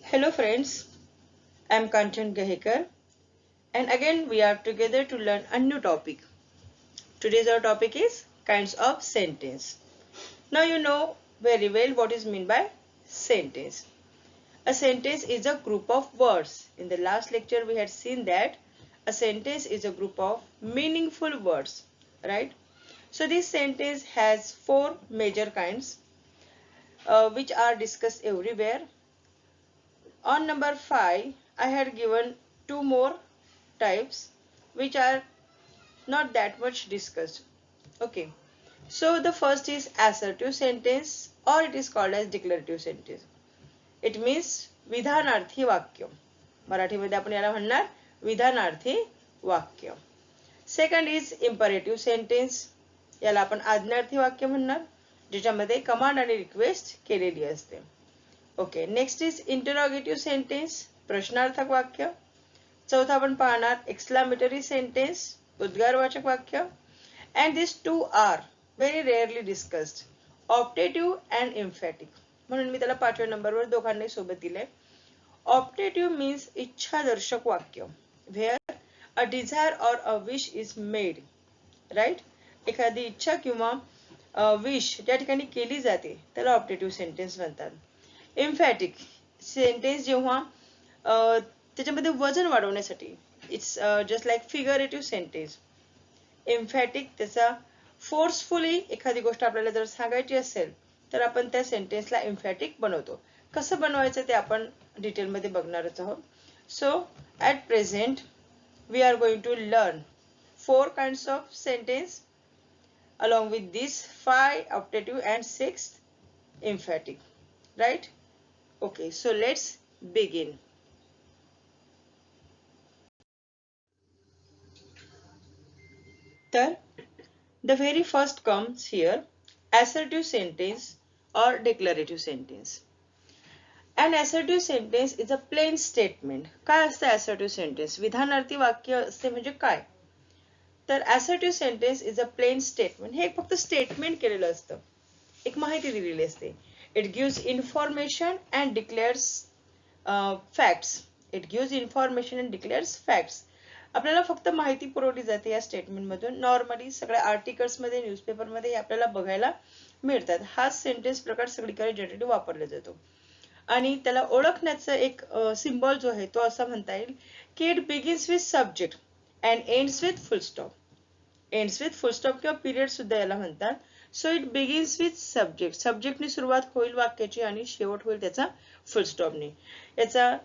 Hello friends, I am Kanchan Gahekar and again we are together to learn a new topic. Today's our topic is kinds of sentence. Now you know very well what is meant by sentence. A sentence is a group of words. In the last lecture we had seen that a sentence is a group of meaningful words, right? So this sentence has four major kinds which are discussed everywhere. On number 5, I had given two more types which are not that much discussed. Okay. So the first is assertive sentence or it is called as declarative sentence. It means विधानार्थी वाक्य. मराठीमध्ये आपण याला म्हणणार विधानार्थी वाक्य. Second is imperative sentence. याला आपण आज्ञार्थी वाक्य म्हणणार ज्याच्यामध्ये कमांड आणि रिक्वेस्ट केलेली असते. Okay. Next is interrogative sentence प्रश्नार्थक वाक्य. चौथा आपण पाहणार एक्सक्लामेटरी सेंटेन्स उद्गारवाचक वाक्य. And this two are very rarely discussed optative and emphatic. म्हणून मी त्याला 5व्या नंबरवर दोघांनाही सोबत दिले. ऑप्टेटिव्ह मीन्स इच्छादर्शक वाक्य where a desire or a wish is made. Right. एखादी इच्छा किंवा विश ज्या ठिकाणी केली जाते त्याला ऑप्टेटिव्ह सेंटेन्स म्हणतात. एम्फॅटिक सेंटेन्स जेव्हा त्याच्यामध्ये वजन वाढवण्यासाठी इट्स जस्ट लाईक फिगरेटिव्ह सेंटेन्स. एम्फॅटिक त्याचा फोर्सफुली एखादी गोष्ट आपल्याला जर सांगायची असेल तर आपण त्या सेंटेन्सला एम्फॅटिक बनवतो. कसं बनवायचं ते आपण डिटेलमध्ये बघणारच आहोत. So at present we are going to learn 4 kinds of sentence along with these 5 optative and 6 emphatic. Right? Okay, so let's begin. तर the very first comes here assertive sentence or declarative sentence. An assertive sentence is a plain statement. काय असतं assertive sentence? विधानार्थी वाक्य असते म्हणजे काय? तर assertive sentence is a plain statement. हे फक्त स्टेटमेंट केलेलं असतं. एक माहिती दिलेली असते. It gives information and declares facts. It gives information and declares facts. आपल्याला फक्त माहिती पुरवली जाते या स्टेटमेंट मधून. नॉर्मली सगळ्या आर्टिकल्स मध्ये न्यूजपेपर मध्ये आपल्याला बघायला मिळतात. हा सेंटेन्स प्रकार सगळीकडे जनरली वापरला जातो. आणि त्याला ओळखण्याचा एक सिम्बॉल जो आहे तो असा म्हणता येईल की it begins with subject and ends with full stop. Ends with full stop किंवा पिरियड सुद्धा याला म्हणतात. So it begins with subject. सब्जेक्टनी सुरुवात होईल वाक्याची आणि शेवट होईल त्याचा फुल स्टॉपने. याचा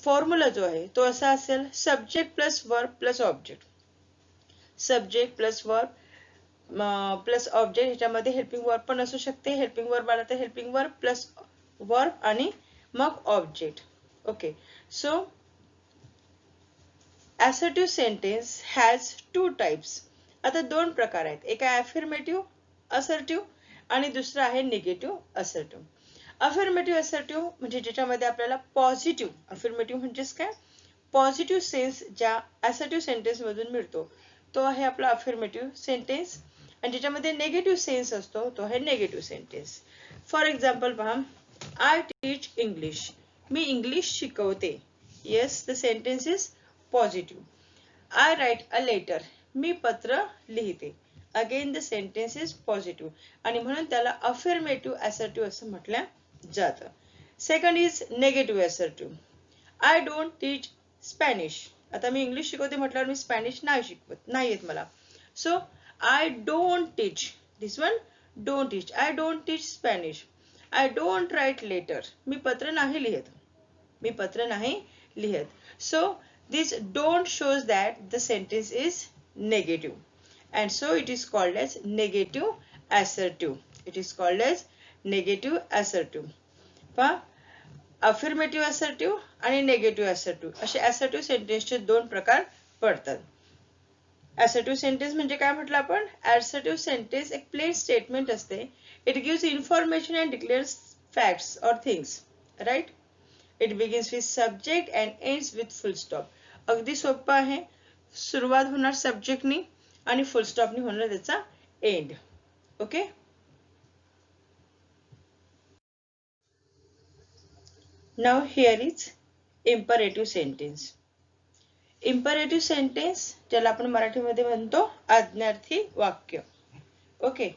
फॉर्म्युला जो आहे तो असा असेल subject plus verb plus object. Subject plus verb plus object. ह्याच्यामध्ये हेल्पिंग वर्ब पण असू शकते. हेल्पिंग वर्ब आला तर हेल्पिंग वर्ब प्लस वर्ब आणि मग object. Okay. So assertive sentence has two types. आता दोन प्रकार आहेत. एक आहे affirmative assertive आणि दुसरा आहे negative assertive. affirmative assertive म्हणजे ज्याच्यामध्ये आपल्याला पॉझिटिव्ह affirmative म्हणजेच काय पॉझिटिव्ह सेन्स ज्या assertive sentence मधून मिळतो तो आहे आपला affirmative sentence आणि ज्याच्यामध्ये नेगेटिव्ह सेन्स असतो तो आहे नेगेटिव्ह सेंटेन्स. फॉर एक्झाम्पल पहा आय टीच इंग्लिश. मी इंग्लिश शिकवते. Yes the sentence is positive. I write a letter. मी पत्र लिहिते. Again the sentence is positive आणि म्हणून त्याला अफर्मेटिव्ह असर्टिव्ह असं म्हटलं जातं. Second is negative assertive. I don't teach Spanish. आता मी इंग्लिश शिकवते म्हटल्यावर मी स्पॅनिश नाही शिकवत. नाही येत मला. So I don't teach. This one don't teach. I don't teach Spanish. I don't write letter. मी पत्र नाही लिहित. मी पत्र नाही लिहित. So this don't shows that the sentence is negative and so it is called as negative assertive. It is called as negative assertive. पहा affirmative assertive आणि negative assertive असे assertive sentence चे दोन प्रकार पडतात. assertive sentence म्हणजे काय म्हटलं आपण? assertive sentence एक plain statement असते. It gives information and declares facts or things. Right? It begins with subject and ends with full stop. अगदी सोपं आहे. सुरुवात होणार सब्जेक्टनी आणि फुल स्टॉपनी होणार त्याचा end. Okay. Now here is imperative sentence. Imperative sentence ज्याला आपण मराठीमध्ये म्हणतो आज्ञार्थी वाक्य. Okay.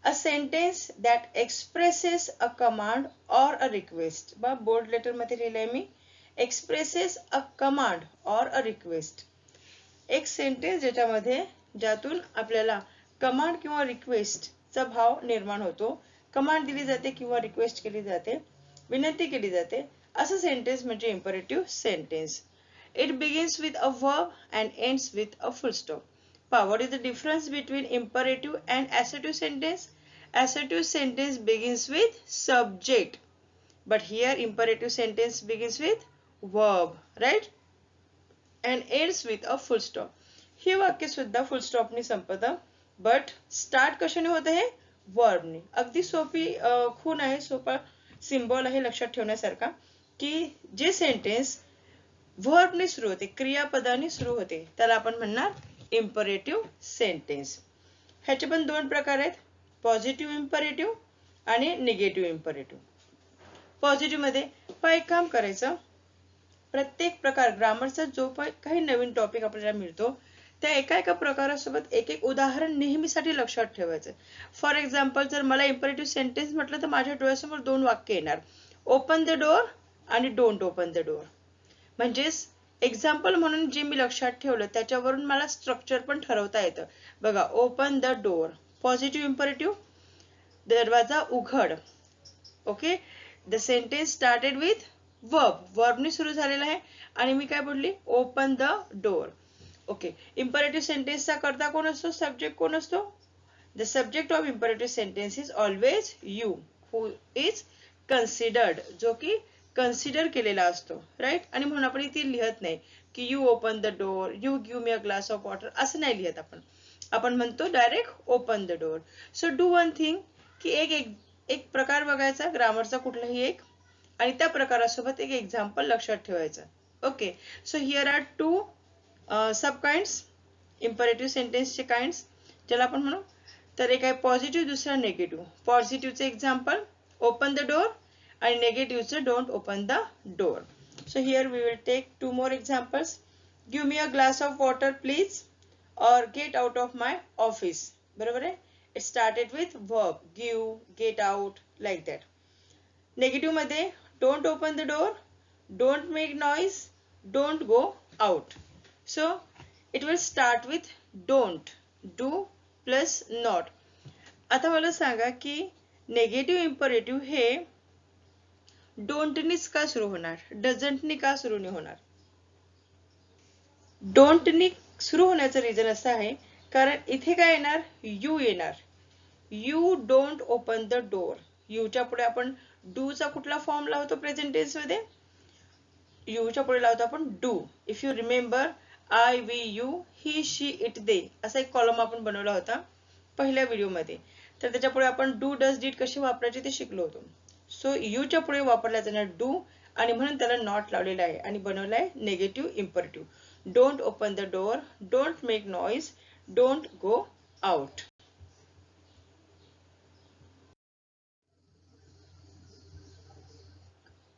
A sentence that expresses a command or a request. बा बोल्ड लेटर मध्ये लिहिलंय मी. Expresses a command or a request. एक सेंटेन्स ज्यातून आपल्याला कमांड किंवा रिक्वेस्ट चा भाव निर्माण होतो. कमांड दिली जाते किंवा रिक्वेस्ट केली जाते, विनंती केली जाते, असं सेंटेन्स म्हणजे imperative sentence. It begins with a verb and ends with a full stop. What is the difference between imperative and assertive sentence? Assertive sentence begins with subject, but here imperative sentence begins with verb, right? And ends with a full stop. हे वाक्य सुद्धा फुल stop ने संपतं, but start कशाने होतं हे verb ने. अगदी सोपी खूण आहे, सोपा सिंबल आहे लक्षात ठेवण्यासारखा की जे सेंटेन्स वर्ब ने सुरू होते, क्रियापदाने सुरू होते, त्याला आपण म्हणणार इम्परेटिव्ह सेंटेन्स. ह्याचे पण दोन प्रकार आहेत, पॉझिटिव्ह इम्परेटिव्ह आणि निगेटिव्ह इम्परेटिव्ह. पॉझिटिव्ह मध्ये एक काम करायचं, प्रत्येक प्रकार ग्रामरचा जो काही नवीन टॉपिक आपल्याला मिळतो त्या एका प्रकारासोबत एक उदाहरण नेहमीसाठी लक्षात ठेवायचं. फॉर एक्झाम्पल जर मला इम्परेटिव्ह सेंटेन्स म्हटलं तर माझ्या डोळ्यासमोर दोन वाक्य येणार, ओपन द डोअर आणि डोंट ओपन द डोअर. म्हणजेच एक्झाम्पल म्हणून जे मी लक्षात ठेवलं त्याच्यावरून मला स्ट्रक्चर पण ठरवता येतं. बघा, open the door positive imperative, दरवाजा उघड. Okay, the sentence started with verb ने सुरू झालेला आहे आणि मी काय बोलली, open the door. Okay, imperative सेंटेन्सचा करता कोण असतो, सब्जेक्ट कोण असतो. The subject of imperative sentence is always you who is considered, जो की कन्सिडर केलेला असतो, राईट. आणि म्हणून आपण इथे लिहत नाही की you open the door, you give me a glass of water, असं नाही लिहत आपण म्हणतो direct open the door. So do one thing की एक प्रकार बघायचा ग्रामरचा कुठलाही एक आणि त्या प्रकारासोबत एक एक्झाम्पल लक्षात ठेवायचं. Okay, so here are two sub kinds, imperative सेंटेन्सचे काइंड्स ज्याला आपण म्हणू. तर एक आहे पॉझिटिव्ह, दुसरा नेगेटिव्ह. पॉझिटिव्हचे एक्झाम्पल ओपन द डोअर आणि नेगेटिव्हचं don't open the door. So here we will take two more examples. Give me a glass of water please or get out of my office. बरोबर आहे, it started with verb, give, get out, like that. Negative मध्ये don't open the door, don't make noise, don't go out. So it will start with don't, do plus not. आता मला सांगा की negative imperative हे don't नीच का सुरू होणार, डझंट नी का सुरू नाही होणार. डोंट नी सुरू होण्याचं रिझन असं आहे कारण इथे काय येणार, यू येणार. You don't open the door. यूच्या पुढे आपण डू चा कुठला फॉर्म लावतो प्रेझेंट टेन्स मध्ये, यूच्या पुढे लावतो आपण do. If you remember, I, we, you, he, she, it, they असा एक कॉलम आपण बनवला होता पहिल्या व्हिडिओमध्ये. तर त्याच्या पुढे आपण डू, डज, डीड कसे वापरायचे ते शिकलो होतो. सो यूच्या पुढे वापरला जाणार डू आणि म्हणून त्याला नॉट लावलेला आहे आणि बनवला आहे negative imperative. Don't open the door, don't make noise, don't go out.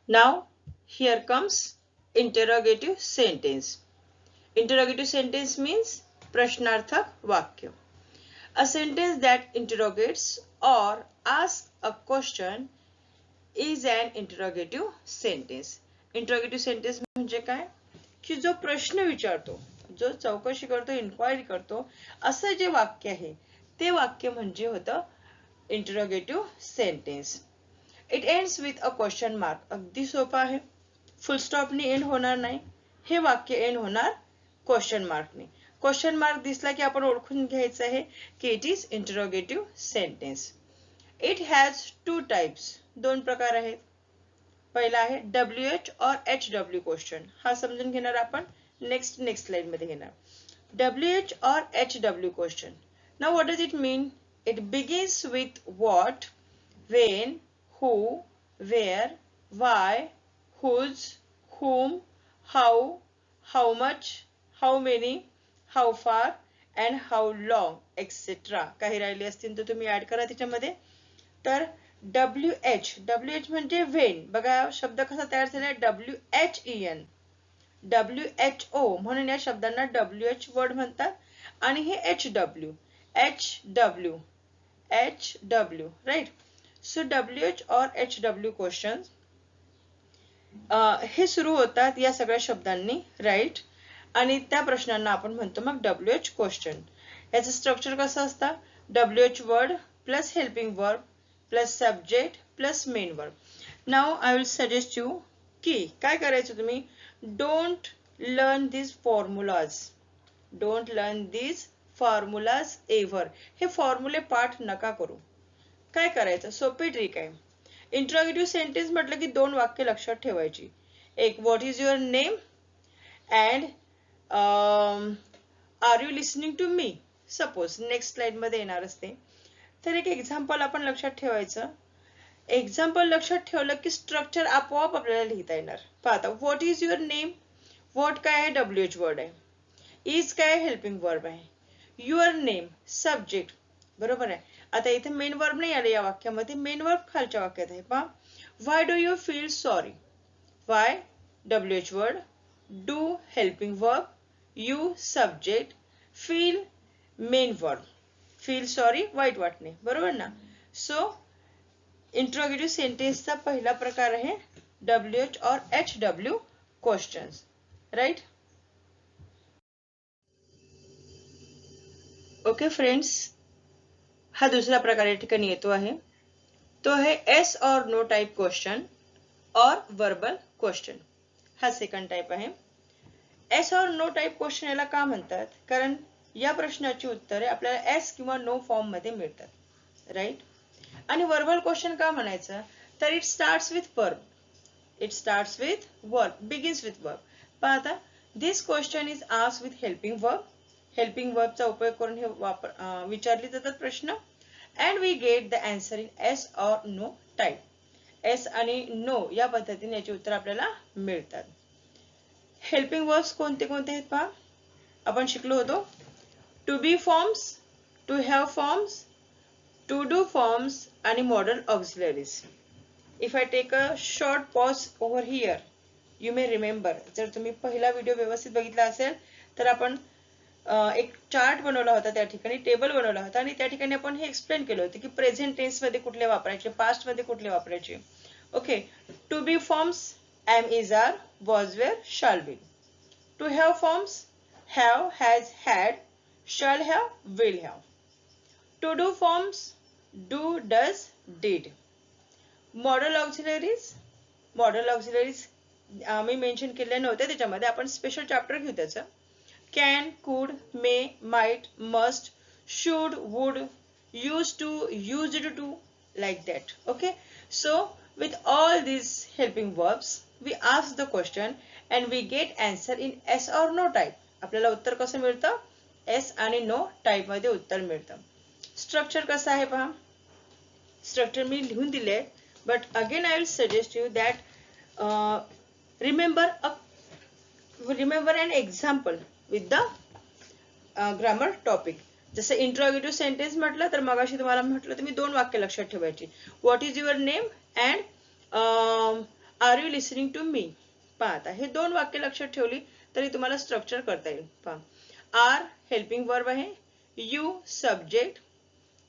Now here comes interrogative sentence. Interrogative sentence means प्रश्नार्थक वाक्य. A sentence that interrogates or asks a question is an interrogative sentence. Interrogative sentence म्हणजे काय की जो प्रश्न विचारतो, जो चौकशी करतो, इन्क्वायरी करतो, असं जे वाक्य आहे ते वाक्य म्हणजे होतं interrogative sentence. It ends with a question mark. अगदी सोपं आहे, फुल स्टॉप ने एंड होणार नाही, हे वाक्य एंड होणार क्वेश्चन मार्कने. क्वेश्चन मार्क दिसला की आपण ओळखून घ्यायचं आहे की it is interrogative sentence. It has two types, दोन प्रकार आहेत. पहिला आहे WH और HW क्वेश्चन. हा समजून घेणार आपण नेक्स्ट स्लाइड मध्ये घेणार. WH और HW question. Now what does it mean? It begins with what, when, who, where, why, whose, whom, how, how much, how many, how far and how long, etc. काही राहिले असतील तर तुम्ही add करा त्याच्यामध्ये. तर WH म्हणजे व्हेन. बघा शब्द कसा तयार झालाय, WHEN. WHO म्हणून या शब्दांना WH वर्ड म्हणतात. आणि हे HW राईट. सो WH और HW क्वेश्चन हे सुरू होतात या सगळ्या शब्दांनी, राईट. आणि त्या प्रश्नांना आपण म्हणतो मग WH क्वेश्चन. याचं स्ट्रक्चर कसं असतं, WH word plus helping verb plus subject plus main verb. Now I will suggest you की काय करायचं तुम्ही, don't learn this formulas. Don't learn this formulas ever. हे फॉर्म्युले पाठ नका करू. काय करायचं, सोपी ट्रिक आहे. इंट्रोगेटिव्ह सेंटेन्स म्हटलं की दोन वाक्य लक्षात ठेवायची. एक, what is your name and are you listening to me. Suppose next slide मध्ये येणार असते. तर एक एक्झाम्पल आपण लक्षात ठेवायचं. एक्झाम्पल लक्षात ठेवलं की स्ट्रक्चर आपोआप आपल्याला लिहिता येणार. पाहता, what is your name, what काय आहे, WH वर्ड आहे. इज काय हेल्पिंग वर्ब आहे. युअर नेम सब्जेक्ट, बरोबर आहे. आता इथे मेन वर्ब नाही आले या वाक्यामध्ये, मेन वर्ब खालच्या वाक्यात आहे. पहा, why do you feel sorry. Why WH word, do helping verb, you subject, feel main verb. Feel sorry वाईट वाटणे, बरोबर ना. सो इंट्रोगेटिव्ह सेंटेन्सचा पहिला प्रकार आहे WH और HW questions, right. Okay friends, हा दुसरा प्रकार या ठिकाणी येतो आहे. तो आहे एस और नो टाइप क्वेश्चन और वर्बल क्वेश्चन. हा सेकंड टाइप आहे. एस और नो टाइप क्वेश्चन याला का म्हणतात, कारण या प्रश्नाची उत्तरे आपल्याला एस किंवा नो फॉर्म मध्ये मिळतात, राईट. आणि वर्बल क्वेश्चन का म्हणायचं, तर it starts with verb. It starts with verb, begins with verb. पहा आता, this question is asked with helping verb. Helping वर्बचा उपयोग करून हे विचारले जातात प्रश्न. And we get the answer in yes और नो टाइप. एस आणि नो या पद्धतीने याची उत्तर आपल्याला मिळतात. हेल्पिंग वर्ब्स कोणते कोणते आहेत पहा. आपण शिकलो होतो to be forms, to have forms, to do forms आणि modal auxiliaries. If I take a short pause over here, you may remember. जर तुम्ही पहिला व्हिडिओ व्यवस्थित बघितला असेल तर आपण एक चार्ट बनवला होता, त्या ठिकाणी टेबल बनवला होता आणि त्या ठिकाणी आपण हे एक्सप्लेन केलं होतं की प्रेझेंट टेन्स मध्ये कुठले वापरायचे, पास्ट मध्ये कुठले वापरायचे. Okay, to be forms am, is, are, was, were, shall be. To have forms have, has, had, shall have, will have. To do forms do, does, did. Model auxiliaries, model auxiliaries आम्ही mention केले नव्हते, त्याच्यामध्ये आपण special chapter घेऊ त्याचं. Can, could, may, might, must, should, would, used to, used to, like that. Okay, so with all these helping verbs we ask the question and we get answer in S or no type. आपल्याला उत्तर कसं मिळतं, S आणि no type मध्ये उत्तर मिळतं. Structure कसं आहे पहा. स्ट्रक्चर मी लिहून दिले, but again I will suggest you that remember an example with the grammar topic. जसं इंट्रोगेटिव्ह सेंटेन्स म्हटलं तर मगाशी तुम्हाला म्हटलं तुम्ही दोन वाक्य लक्षात ठेवायची. What is your name and are you listening to me. पहा आता हे दोन वाक्य लक्षात ठेवली तरी तुम्हाला स्ट्रक्चर करता येईल. पहा, आर हेल्पिंग वर्ब आहे, you subject,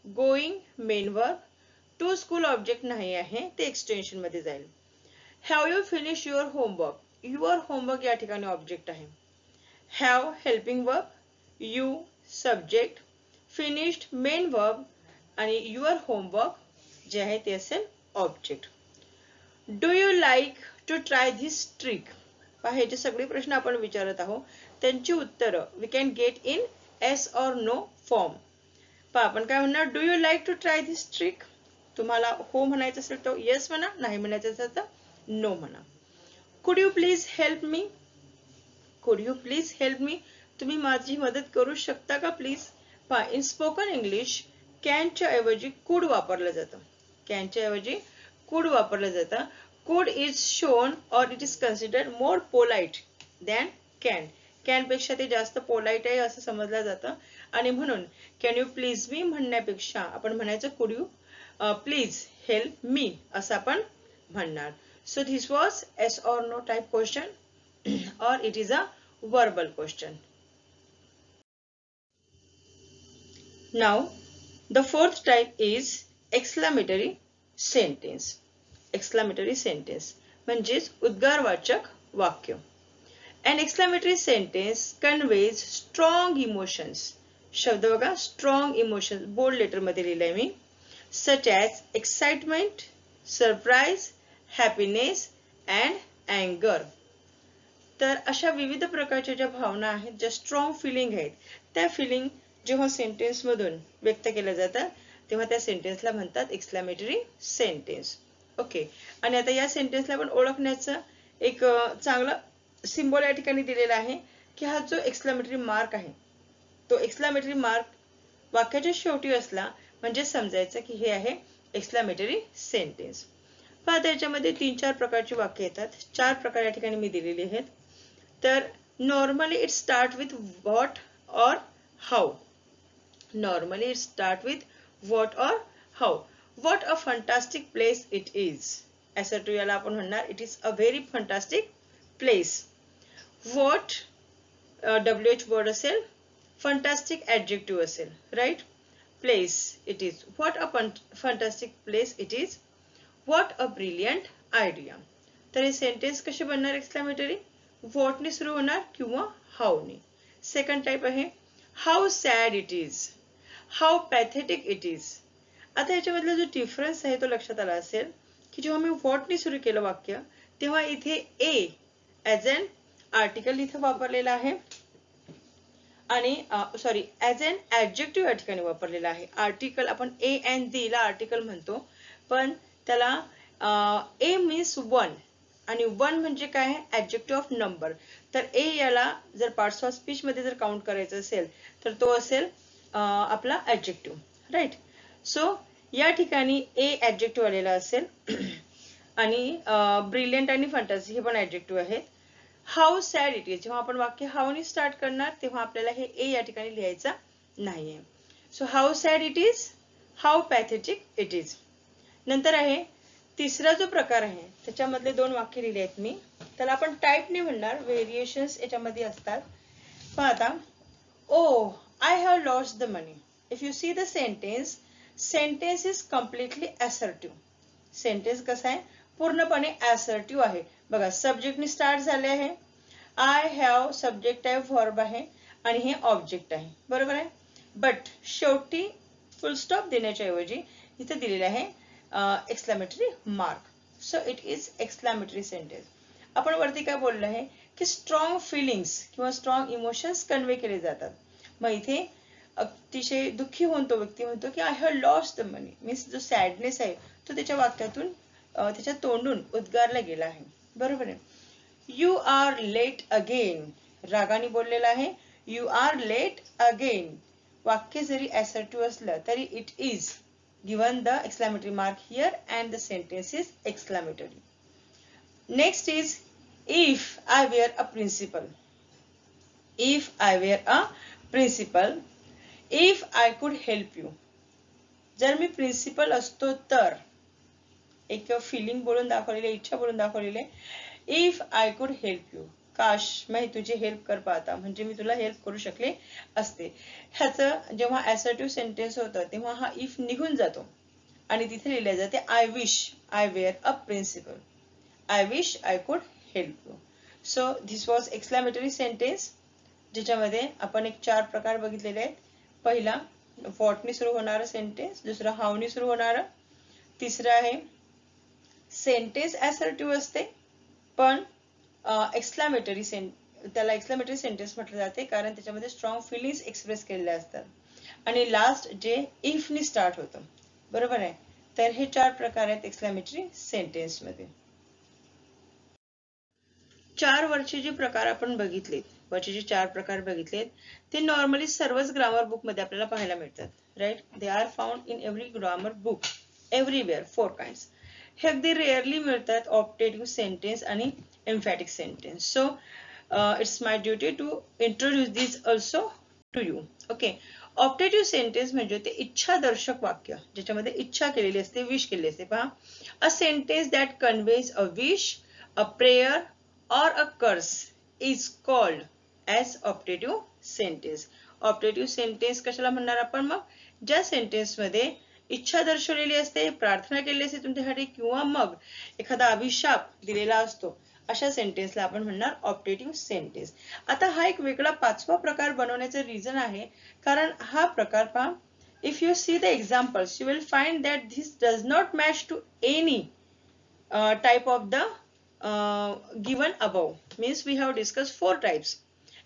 going main verb, to school object नाही आहे, ते एक्सटेन्शन मध्ये जाईल. Have you finish your homework. Your homework या ठिकाणी ऑब्जेक्ट आहे. Have helping verb, you subject, finished main verb आणि युअर होमवर्क जे आहे ते असेल object. Do you like to try this trick. पहा, हे जे सगळे प्रश्न आपण विचारत आहोत त्यांची उत्तरं we can get in yes और नो फॉर्म. पहा, आपण काय म्हणणार, do you like to try this trick. तुम्हाला हो म्हणायचं असेल तर येस म्हणा, नाही म्हणायचं असेल तर नो म्हणा. कुड यू प्लीज हेल्प मी. कुड यू प्लीज हेल्प मी, तुम्ही माझी मदत करू शकता का प्लीज. पहा, इन स्पोकन इंग्लिश कॅनच्या ऐवजी कुड वापरलं जातं. कॅनच्या ऐवजी कुड वापरलं जातं. कुड इज शोन और it is considered more polite than can. Can पेक्षा ते जास्त पोलाइट आहे असं समजलं जातं आणि म्हणून कॅन यू प्लीज मी म्हणण्यापेक्षा आपण म्हणायचं कुड यू प्लीज हेल्प मी असं आपण म्हणणार. So this was yes or no type question or it is a verbal question. Now the fourth type is exclamatory sentence. Exclamatory sentence म्हणजेच उद्गारवाचक वाक्य. An exclamatory sentence conveys strong emotions. शब्द बघा, strong emotions bold letter मध्ये लिहिलंय मी, such as excitement, surprise, happiness and anger. तर अशा विविध प्रकारच्या ज्या भावना आहेत, ज्या स्ट्रॉंग फिलिंग आहेत, त्या फिलिंग जेव्हा सेंटेन्स मधून व्यक्त केल्या जातात तेव्हा त्या सेंटेन्सला म्हणतात एक्सक्लेमेटरी सेंटेन्स. ओके. आणि आता या सेंटेन्सला आपण ओळखण्याचं एक चांगलं सिम्बॉल या ठिकाणी दिलेला आहे की हा जो एक्सक्लेमेटरी मार्क आहे तो एक्सक्लेमेटरी मार्क वाक्याच्या शेवटी असला म्हणजे समजायचं की हे आहे एक्सक्लेमेटरी सेंटेन्स. पहा त्याच्यामध्ये 3-4 प्रकारची वाक्य येतात. 4 प्रकार या ठिकाणी मी दिलेले आहेत. तर normally it start with what और हाउ. Normally it start with what or how. What a fantastic place it is. असं याला आपण म्हणणार it is a very fantastic place. What WH word असेल, fantastic adjective असेल, right? Place it is. What a fantastic place it is. What a brilliant idea. तर हे sentence कसे बनणार एक्सक्लेमेटरी? what ने सुरू होणार किंवा how ने. सेकंड टाइप आहे how sad it is. How pathetic it is. आता याच्यामधला जो डिफरन्स आहे तो लक्षात आला असेल की जेव्हा मी what ने सुरू केलं वाक्य तेव्हा इथे a as an article इथे वापरलेला आहे आणि सॉरी as an adjective या ठिकाणी वापरलेला आहे. आर्टिकल आपण a and the ला आर्टिकल म्हणतो पण त्याला a means one आणि one म्हणजे काय आहे adjective of number. तर a याला जर पार्ट्स ऑफ स्पीच मध्ये जर काउंट करायचं असेल तर तो असेल आपला ऍडजेक्टिव्ह, राईट. सो या ठिकाणी ए ऍडजेक्टिव्ह आलेला असेल आणि ब्रिलियंट आणि फंटासी हे पण ऍडजेक्टिव्ह आहेत. हाऊ सॅड इट इज जेव्हा आपण वाक्य हाऊ ने स्टार्ट करणार तेव्हा आपल्याला हे ए या ठिकाणी लिहायचं नाहीये. So how sad it is, how pathetic it is. नंतर आहे तिसरा जो प्रकार आहे त्याच्यामधले 2 वाक्य लिहिले आहेत मी, त्याला आपण टाईप ने म्हणणार, व्हेरिएशन्स याच्यामध्ये असतात. पण आता ओ I have lost the money. If you see the sentence, sentence is completely assertive. Sentence कसा आहे पूर्णपणे assertive आहे. बघा सब्जेक्टने स्टार्ट झाले आहे. I have सब्जेक्ट आहे, वर्ब आहे आणि हे ऑब्जेक्ट आहे, बरोबर आहे. बट शेवटी फुल स्टॉप देण्याच्या ऐवजी इथे दिलेले आहे exclamatory mark. So it is exclamatory sentence. आपण वरती काय बोललो आहे की स्ट्रॉंग फिलिंग्स किंवा स्ट्रॉंग इमोशन्स कन्वे केले जातात. मग इथे अतिशय दुःखी होऊन तो व्यक्ती म्हणतो की I have lost the money. Means जो सॅडनेस आहे तो त्याच्या वाक्यातून त्याच्या तोंडून उद्गारला गेला आहे, बरोबर आहे. यू आर लेट अगेन रागाने बोललेला आहे. यू आर लेट अगेन वाक्य जरी असर्टिव्ह असलं तरी it is given the exclamatory mark here and the sentence is exclamatory. Next is if I were a principal. If I were a principal. If I could help you. जर मी principal असतो तर एक feeling बोलून दाखवलेली, इच्छा बोलून दाखवलेली. If I could help you, काश मी तुझी हेल्प कर पाहता म्हणजे मी तुला हेल्प करू शकले असते. ह्याचं जेव्हा असर्टिव्ह सेंटेन्स होतं तेव्हा हा इफ निघून जातो आणि तिथे लिहिलं जाते I wish I were a principal. I wish I could help you. So this was exclamatory sentence ज्याच्यामध्ये आपण एक 4 प्रकार बघितलेले आहेत. पहिला व्हॉट ने सुरू होणारा सेंटेन्स, दुसरा हाऊ ने सुरू होणारा, तिसरं आहे सेंटेन्स असर्टिव्ह असते पण एक्सक्लेमेटरी त्याला एक्सक्लेमेटरी सेंटेन्स म्हटलं जाते कारण त्याच्यामध्ये स्ट्रॉंग फिलिंग्स एक्सप्रेस केलेल्या असतात. आणि लास्ट जे इफ ने स्टार्ट होतं, बरोबर आहे. तर हे 4 प्रकार आहेत एक्सक्लेमेटरी सेंटेन्स मध्ये. 4 वरचे जे प्रकार आपण बघितले, वरचे जे 4 प्रकार बघितलेत ते नॉर्मली सर्वच ग्रामर बुक मध्ये आपल्याला पाहायला मिळतात, right. They are found in every grammar book everywhere. 4 kinds. हे अगदी रेअरली मिळतात ऑप्टेटिव्ह सेंटेन्स आणि emphatic sentence. So it's my duty to introduce this also to you. Okay. Optative sentence म्हणजे ते इच्छादर्शक वाक्य ज्याच्यामध्ये इच्छा केलेली असते, विश केलेली असते. पहा, a sentence that conveys a wish, a prayer or a curse is called as optative sentence. Optative sentence कशाला म्हणणार आपण? मग ज्या सेंटेन्स मध्ये इच्छा दर्शवलेली असते, प्रार्थना केलेली असते तुमच्यासाठी, किंवा मग एखादा अभिशाप दिलेला असतो, अशा सेंटेन्सला आपण म्हणणार ऑप्टेटिव्ह सेंटेन्स. आता हा एक वेगळा पाचवा प्रकार बनवण्याचं रिझन आहे, कारण हा प्रकार पहा, if you see the examples you will find that this does not match to any type of the given above. Means we have discussed 4 types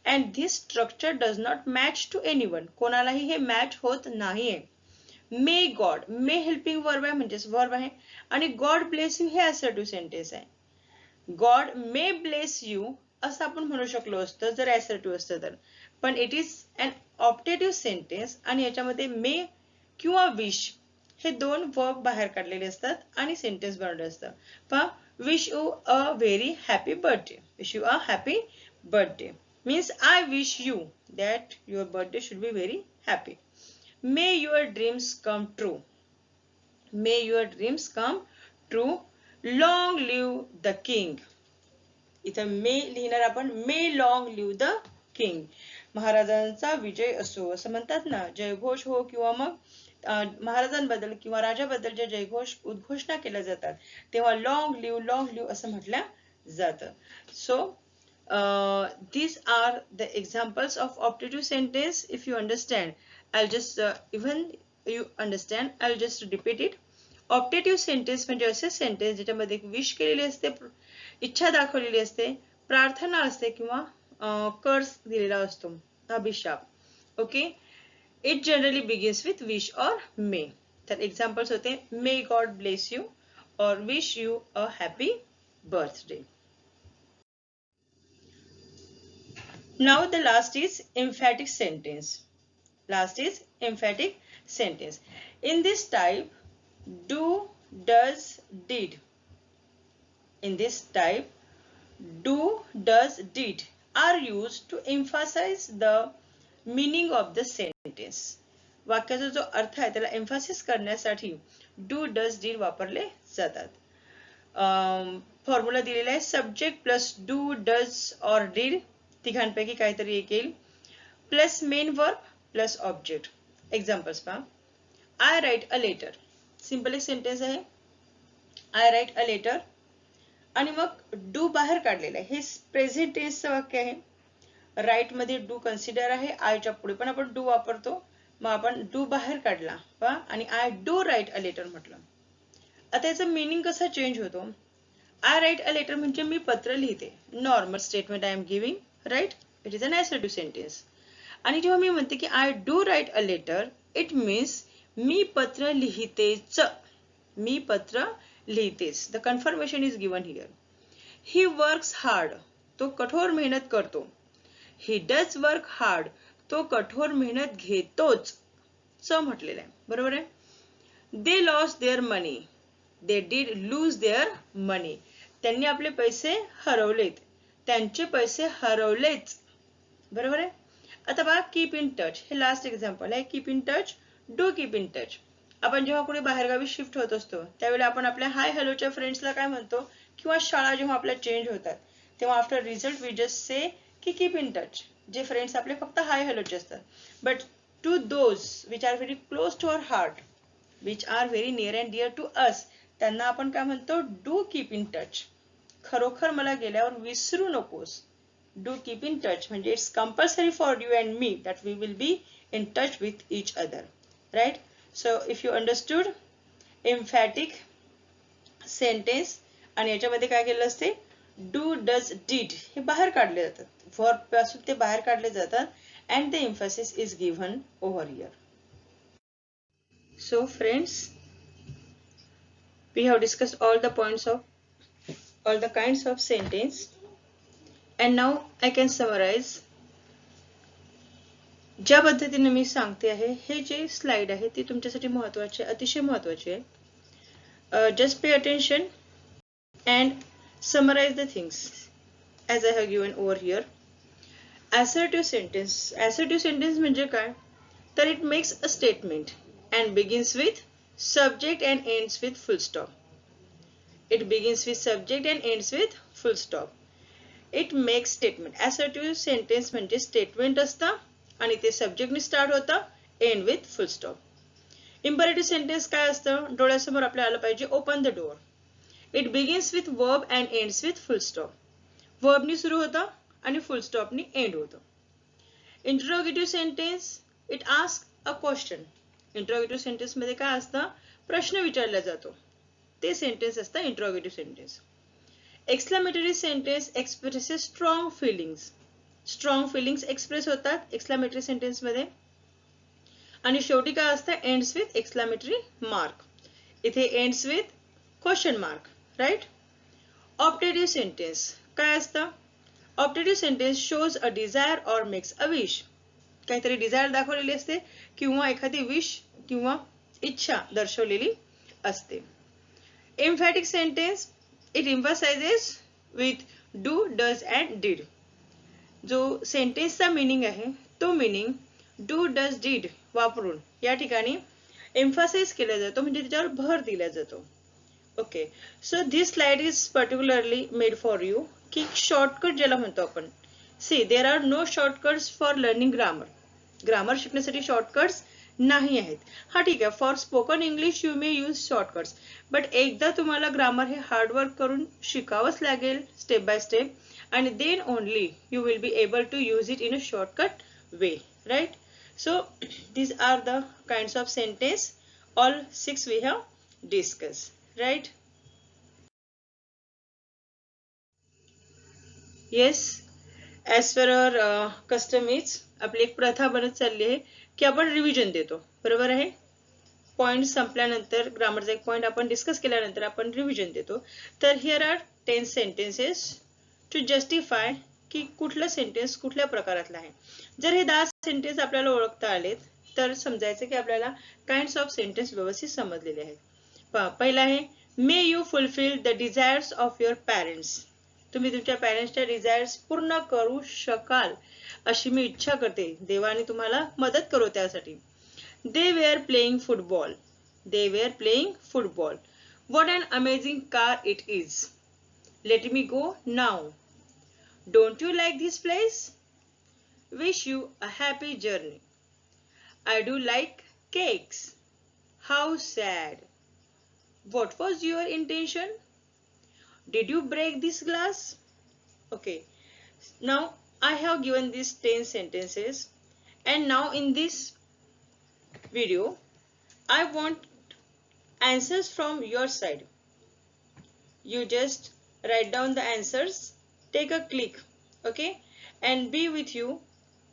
and this structure does not match to anyone. कोणालाही हे match होत नाहीये. May God, मे helping verb आहे म्हणजेच verb आहे, आणि God bless you हे assertive sentence आहे. गॉड मे ब्लेस यू असं आपण म्हणू शकलो असतं जर असर्टिव्ह असतं तर, पण इट इज अन ऑप्टेटिव्ह सेंटेन्स आणि याच्यामध्ये मे किंवा विश हे दोन वर्ब बाहेर काढलेले असतात आणि सेंटेन्स बनवले असतात. पहा, wish you a very happy birthday. Wish you a happy birthday means I wish you that your birthday should be very happy. May your dreams come true. May your dreams come true. Long live the king. इथं मे लिहिणार आपण, मे long leave the king. महाराजांचा विजय असो असं म्हणतात ना, जयघोष हो किंवा मग महाराजांबद्दल किंवा राजाबद्दल जे जयघोष उद्घोषणा केल्या जातात तेव्हा लॉंग लिव्ह असं म्हटलं जातं. So these are the examples of optative sentence. If you understand, I'll just even you understand, I'll just repeat it. Optative sentence म्हणजे असे सेंटेन्स ज्याच्यामध्ये विश केलेली असते, इच्छा दाखवलेली असते, प्रार्थना असते किंवा कर्स दिलेला असतो, अभिशाप. Okay, it generally begins with wish और मे. तर एक्झाम्पल्स होते मे गॉड ब्लेस यू और wish you a happy birthday. Now the last is emphatic sentence. Last is emphatic sentence. In this type, do, does, did. In this type, do, does, did are used to emphasize the meaning of the sentence. वाक्याचा जो अर्थ आहे त्याला एम्फासिस करण्यासाठी do, does, did वापरले जातात. Formula दिलेला आहे, subject plus do, does or did तिघांपैकी काहीतरी एक येईल, plus main verb plus object. Examples पहा, I write a letter. Simple एक सेंटेन्स आहे, आय राईट अ लेटर, आणि मग डू बाहेर काढलेला आहे. हे प्रेझेंट टेन्सचं वाक्य आहे. राईट मध्ये डू कन्सिडर आहे, आयच्या पुढे पण आपण डू वापरतो, मग आपण डू बाहेर काढला पहा आणि I do write a letter म्हटलं. आता याचं मिनिंग कसा चेंज होतो? आय राईट अ लेटर म्हणजे मी पत्र लिहिते, normal statement I am giving, right, it is an assertive sentence. आणि जेव्हा मी म्हणते की I do write a letter, it means मी पत्र लिहितेच, मी पत्र लिहितेच. The confirmation is given here. He works hard, तो कठोर मेहनत करतो. ही डज वर्क हार्ड, तो कठोर मेहनत घेतोच, च म्हटलेलं आहे, बरोबर आहे. They lost their money, they did lose their money, त्यांनी आपले पैसे हरवलेत, त्यांचे पैसे हरवलेच, बरोबर आहे. आता बघा, कीप इन टच, हे लास्ट एक्झाम्पल आहे. Keep in touch, do keep in touch. आपण जेव्हा कुठे बाहेरगावी शिफ्ट होत असतो त्यावेळेला आपण आपल्या हाय हॅलोच्या फ्रेंड्सला काय म्हणतो, किंवा शाळा जेव्हा आपल्या चेंज होतात तेव्हा after result we just say की कीप इन टच. जे फ्रेंड्स आपले फक्त हाय हॅलोचे असतात, but to those which are very close to our heart, which are very near and dear to us, त्यांना आपण काय म्हणतो, डू कीप इन टच. खरोखर मला गेल्यावर विसरू नकोस. डू कीप इन टच म्हणजे it's compulsory for you and me that we will be in touch with each other, right. So if you understood emphatic sentence, आणि याच्यामध्ये काय केलं असते, डू, डज, डीड हे बाहेर काढले जातात, वर्ब पासून ते बाहेर काढले जातात, and the emphasis is given over here. So friends, we have discussed all the points of all the kinds of sentence, and now I can summarize. ज्या पद्धतीने मी सांगते आहे, हे जे स्लाइड आहे ती तुमच्यासाठी महत्त्वाची, अतिशय महत्त्वाची आहे. Just pay attention and summarize the things as I have given over here. Assertive sentence. Assertive sentence म्हणजे काय? तर it makes a statement and begins with subject and ends with full stop. It begins with subject and ends with full stop. It makes statement. Assertive sentence म्हणजे statement असतं आणि ते subject ने start होतं, end with full stop. Imperative sentence काय असतं? डोळ्यासमोर आपल्या आलं पाहिजे open the door. It begins with verb and ends with full stop. Verb नी सुरू होतं आणि full stop नी end होतं. Interrogative sentence, it asks a question. Interrogative sentence मध्ये काय असतं? प्रश्न विचारला जातो. ते सेंटेन्स असतं interrogative sentence. Exclamatory sentence expresses strong feelings. Strong feelings express होतात एक्सक्लामेटरी सेंटेन्स मध्ये. आणि शेवटी काय असतं? Ends with exclamatory mark. इथे ends with question mark, right. Optative sentence काय असतं? Optative sentence shows a desire or makes a wish. काहीतरी डिझायर दाखवलेली असते किंवा एखादी विश किंवा इच्छा दर्शवलेली असते. Emphatic sentence, it emphasizes with do, does and did. जो सेंटेन्सचा मीनिंग आहे तो मीनिंग do, does, did वापरून या ठिकाणी एम्फासाइज केला जातो, म्हणजे त्याच्यावर भर दिला जातो. Okay, so this slide is particularly made for you की शॉर्टकट ज्याला म्हणतो आपण. See there are no shortcuts for learning grammar. Grammar शिकण्यासाठी शॉर्टकट्स नाही आहेत. हा ठीक आहे, for spoken English you may use shortcuts, but एकदा तुम्हाला ग्रामर हे हार्डवर्क करून शिकावंच लागेल step by step, and then only you will be able to use it in a shortcut way, right. So these are the kinds of sentence, all 6 we have discussed, right? Yes, as per our custom is, आपली एक प्रथा बनत चालली आहे की आपण revision देतो, बरोबर आहे. पॉइंट संपल्यानंतर ग्रामरचा एक पॉइंट आपण डिस्कस केल्यानंतर आपण रिव्हिजन देतो. तर here are 10 sentences to justify की कुठलं सेंटेन्स कुठल्या प्रकारातलं आहे. जर हे 10 सेंटेन्स आपल्याला ओळखता आलेत तर समजायचं की आपल्याला काइंड्स ऑफ सेंटेन्स व्यवस्थित समजलेले आहेत. पहिला आहे, may you fulfil the desires of your parents. तुम्ही तुमच्या पॅरेंट्सच्या डिझायर्स पूर्ण करू शकाल अशी मी इच्छा करते. देवाने तुम्हाला मदत करो त्यासाठी. They were playing football. They were playing football. What an amazing car it is. Let me go now. Don't you like this place? Wish you a happy journey. I do like cakes. How sad. What was your intention? Did you break this glass? Okay. Now I have given these 10 sentences, and now in this video I want answers from your side. You just write down the answers, take a click, okay, and be with you,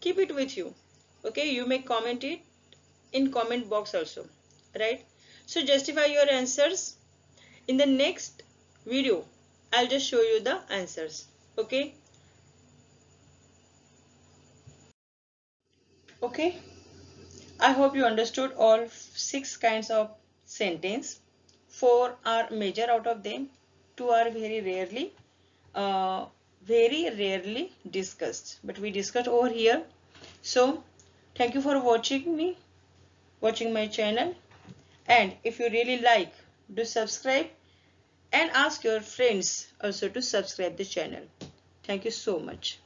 keep it with you, okay. You may comment it in comment box also, right? So justify your answers. In the next video I'll just show you the answers, okay. Okay, I hope you understood all 6 kinds of sentence. 4 are major out of them. 2 are very rarely discussed, but we discussed over here. So thank you for watching my channel, and if you really like, do subscribe and ask your friends also to subscribe the channel. Thank you so much.